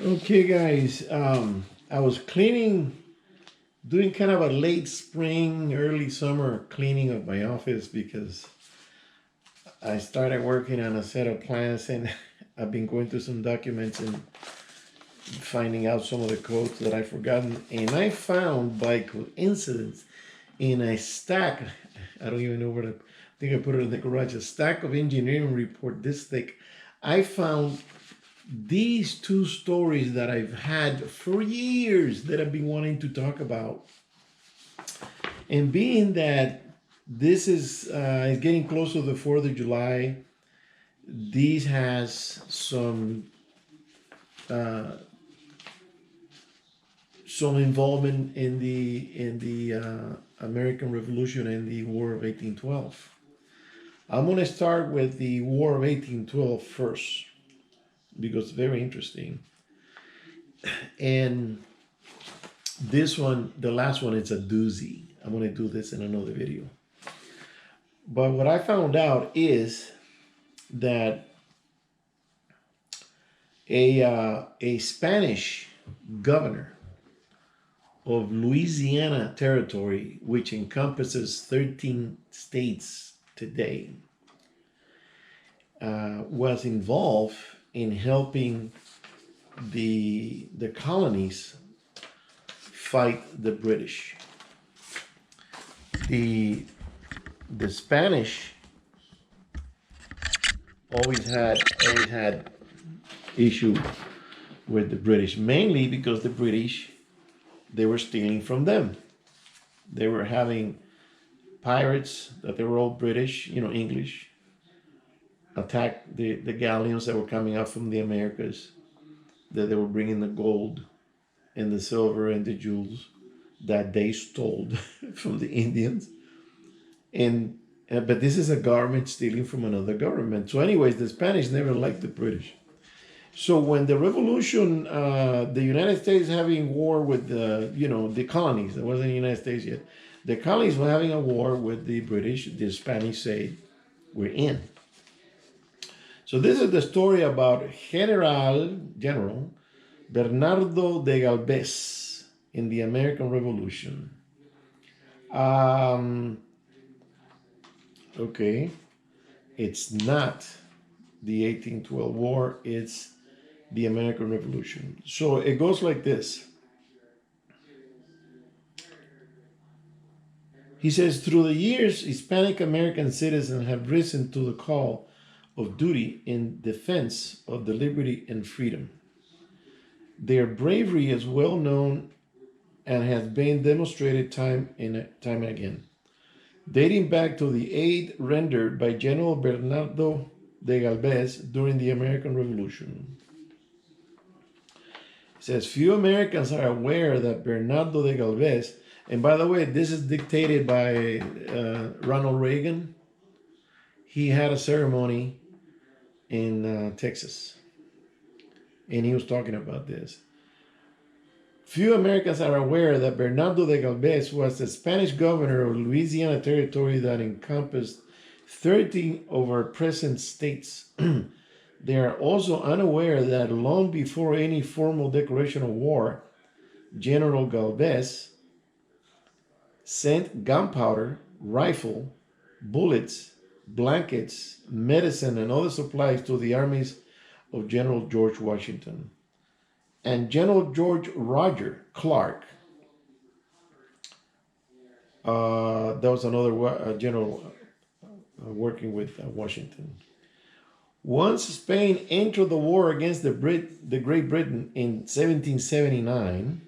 Okay, guys. I was cleaning, doing kind of a late spring, early summer cleaning of my office because I started working on a set of plans and I've been going through some documents and finding out some of the codes that I've forgotten. And I found by coincidence in a stack, I don't even know where to, I think I put it in the garage, a stack of engineering report this thick. I found these two stories that I've had for years that I've been wanting to talk about. And being that this is getting close to the 4th of July, these has some involvement in the American Revolution and the War of 1812. I'm going to start with the War of 1812 first because it's very interesting. And this one, the last one, it's a doozy. I'm going to do this in another video. But what I found out is that a Spanish governor of Louisiana Territory, which encompasses 13 states today, was involved in helping the colonies fight the British. The Spanish always had issue with the British, mainly because the British, they were stealing from them. They were having pirates that they were all British, English, attack the galleons that were coming up from the Americas, that they were bringing the gold and the silver and the jewels that they stole from the Indians. And but this is a government stealing from another government. So anyways, the Spanish never liked the British. So when the revolution, the United States having war with the colonies, it wasn't the United States yet. The colonies were having a war with the British. The Spanish said, we're in. So this is the story about General Bernardo de Galvez in the American Revolution. Okay, it's not the 1812 war, it's the American Revolution. So it goes like this. He says, through the years, Hispanic American citizens have risen to the call of duty in defense of the liberty and freedom. Their bravery is well known and has been demonstrated time and again, dating back to the aid rendered by General Bernardo de Galvez during the American Revolution. It says, few Americans are aware that Bernardo de Galvez, and by the way, this is dictated by Ronald Reagan. He had a ceremony in Texas, and he was talking about this. Few Americans are aware that Bernardo de Galvez was the Spanish governor of Louisiana Territory that encompassed 13 of our present states. They are also unaware that long before any formal declaration of war, General Galvez sent gunpowder, rifle, bullets, blankets, medicine, and other supplies to the armies of General George Washington. And General George Roger Clark, that was another general working with Washington. Once Spain entered the war against the Great Britain in 1779,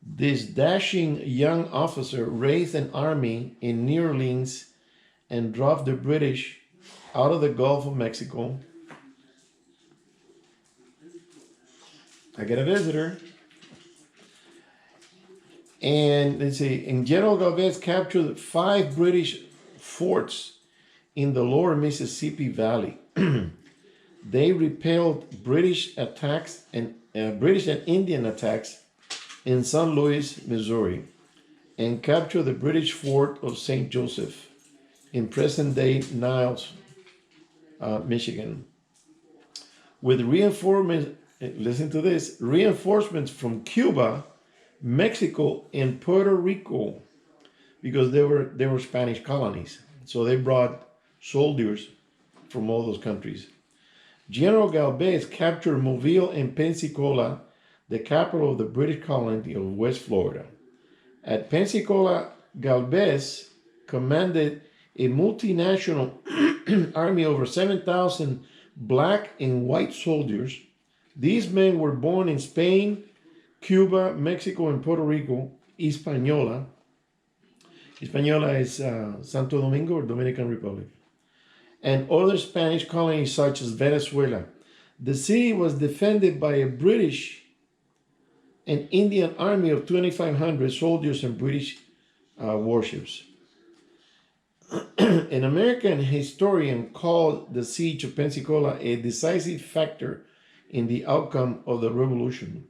this dashing young officer raised an army in New Orleans and drove the British out of the Gulf of Mexico. I get a visitor. And let's see, and General Galvez captured 5 British forts in the lower Mississippi Valley. They repelled British attacks and British and Indian attacks in St. Louis, Missouri, and captured the British fort of St. Joseph in present-day Niles, Michigan. With reinforcements listen to this, reinforcements from Cuba, Mexico, and Puerto Rico, because they were Spanish colonies. So they brought soldiers from all those countries. General Galvez captured Mobile and Pensacola, the capital of the British colony of West Florida. At Pensacola, Galvez commanded a multinational army of over 7,000 black and white soldiers. These men were born in Spain, Cuba, Mexico, and Puerto Rico. Hispaniola. Hispaniola is Santo Domingo or Dominican Republic. And other Spanish colonies such as Venezuela. The city was defended by a British and Indian army of 2,500 soldiers and British warships. An American historian called the siege of Pensacola a decisive factor in the outcome of the revolution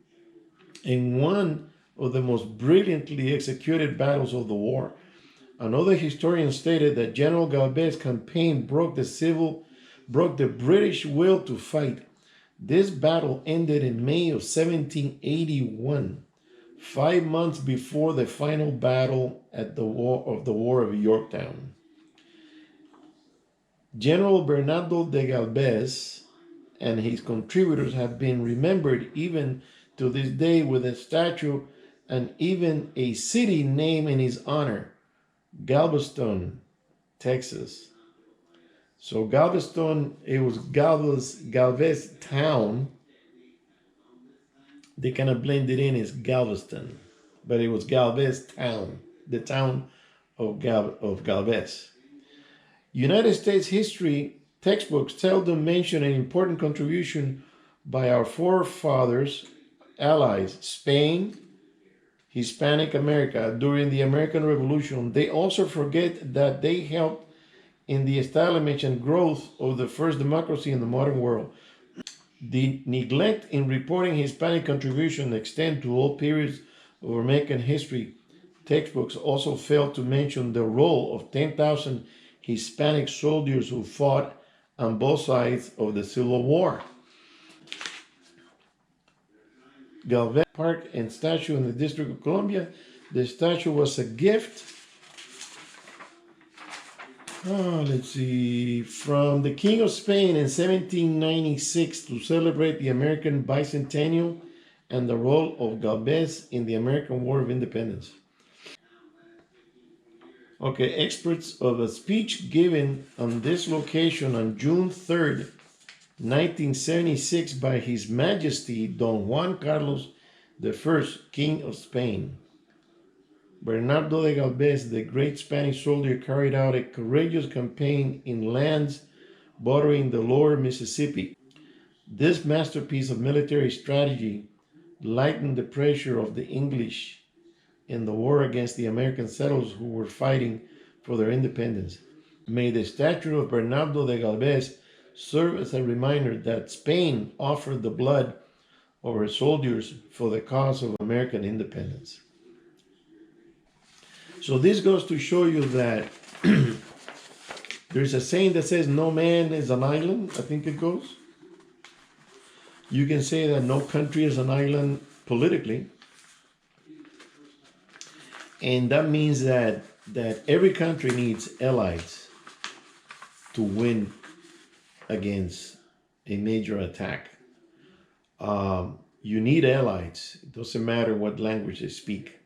and one of the most brilliantly executed battles of the war. Another historian stated that General Galvez's campaign broke the British will to fight. This battle ended in May of 1781, 5 months before the final battle at the War of Yorktown. General Bernardo de Galvez and his contributors have been remembered even to this day with a statue and even a city named in his honor, Galveston, Texas. So Galveston, it was Galvez town. They kind of blended in as Galveston, but it was Galvez town, the town of Galvez. United States history textbooks seldom mention an important contribution by our forefathers, allies, Spain, Hispanic America during the American Revolution. They also forget that they helped in the establishment and growth of the first democracy in the modern world. The neglect in reporting Hispanic contribution extend to all periods of American history. Textbooks also fail to mention the role of 10,000 Hispanic soldiers who fought on both sides of the Civil War. Galvez Park and statue in the District of Columbia. The statue was a gift, let's see, from the King of Spain in 1796 to celebrate the American bicentennial and the role of Galvez in the American War of Independence. Okay, experts of a speech given on this location on June 3rd, 1976 by His Majesty Don Juan Carlos I, King of Spain. Bernardo de Galvez, the great Spanish soldier, carried out a courageous campaign in lands bordering the lower Mississippi. This masterpiece of military strategy lightened the pressure of the English in the war against the American settlers who were fighting for their independence. May the statue of Bernardo de Galvez serve as a reminder that Spain offered the blood of her soldiers for the cause of American independence. So this goes to show you that there's a saying that says no man is an island, I think it goes. You can say that no country is an island politically. And that means that every country needs allies to win against a major attack. You need allies. It doesn't matter what language they speak.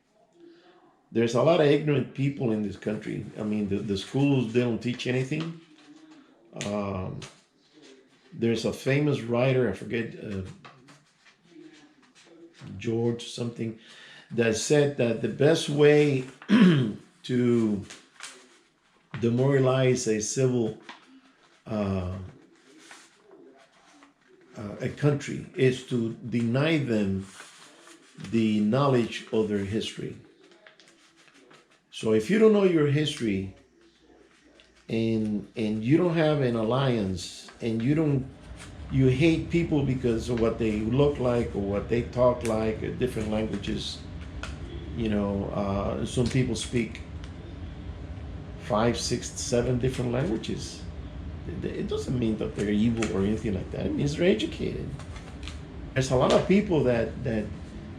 There's a lot of ignorant people in this country. I mean, the schools, they don't teach anything. There's a famous writer, I forget, George something, that said that the best way to demoralize a country is to deny them the knowledge of their history. So if you don't know your history and you don't have an alliance and you hate people because of what they look like or what they talk like, or different languages, some people speak 5, 6, 7 different languages. It doesn't mean that they're evil or anything like that. It means they're educated. There's a lot of people that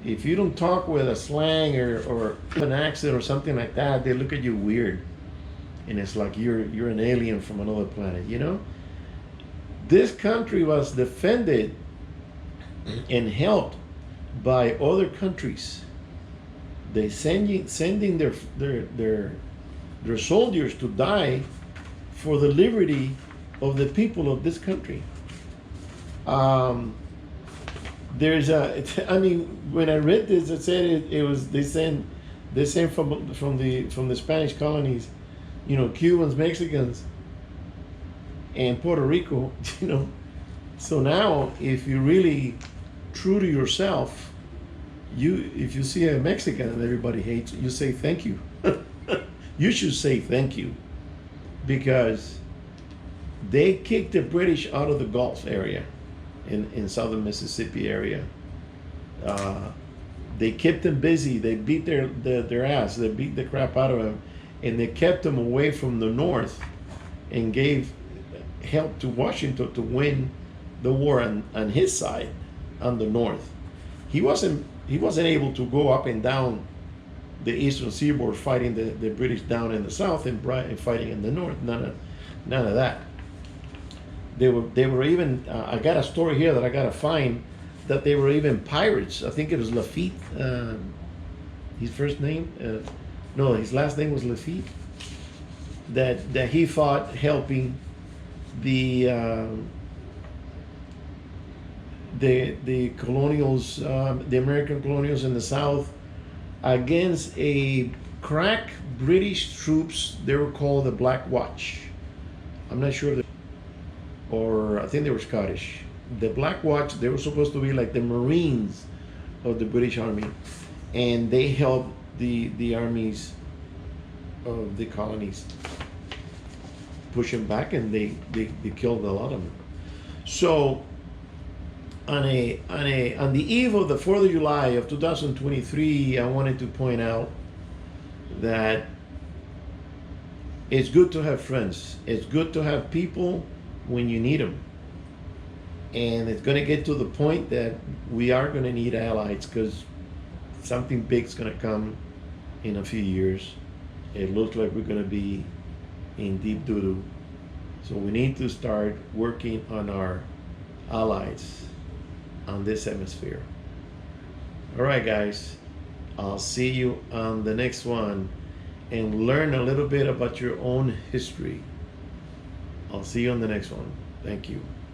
if you don't talk with a slang or an accent or something like that, they look at you weird, and it's like you're an alien from another planet. You know, this country was defended and helped by other countries. They sending their soldiers to die for the liberty of the people of this country. Um, there's a, I mean, when I read this, it said it was they sent from the Spanish colonies, you know, Cubans, Mexicans, and Puerto Rico, you know. So now, if you're really true to yourself, if you see a Mexican and everybody hates you say thank you. You should say thank you, because they kicked the British out of the Gulf area in southern Mississippi area. They kept them busy. They beat their ass. They beat the crap out of them, and they kept them away from the north, and gave help to Washington to win the war on his side, on the north. He wasn't able to go up and down the eastern seaboard fighting the British down in the south and fighting in the north. None of that. They were even. I got a story here that I got to find, that they were even pirates. I think it was Lafitte. His first name, no, his last name was Lafitte. That he fought helping the colonials, the American colonials in the South, against a crack British troops. They were called the Black Watch. I'm not sure if or I think they were Scottish. The Black Watch, they were supposed to be like the Marines of the British Army, and they helped the armies of the colonies push them back, and they killed a lot of them. So on the eve of the 4th of July of 2023, I wanted to point out that it's good to have friends. It's good to have people when you need them. And it's going to get to the point that we are going to need allies, because something big's going to come in a few years. It looks like we're going to be in deep doo-doo. So we need to start working on our allies on this hemisphere. All right, guys. I'll see you on the next one, and learn a little bit about your own history. I'll see you on the next one. Thank you.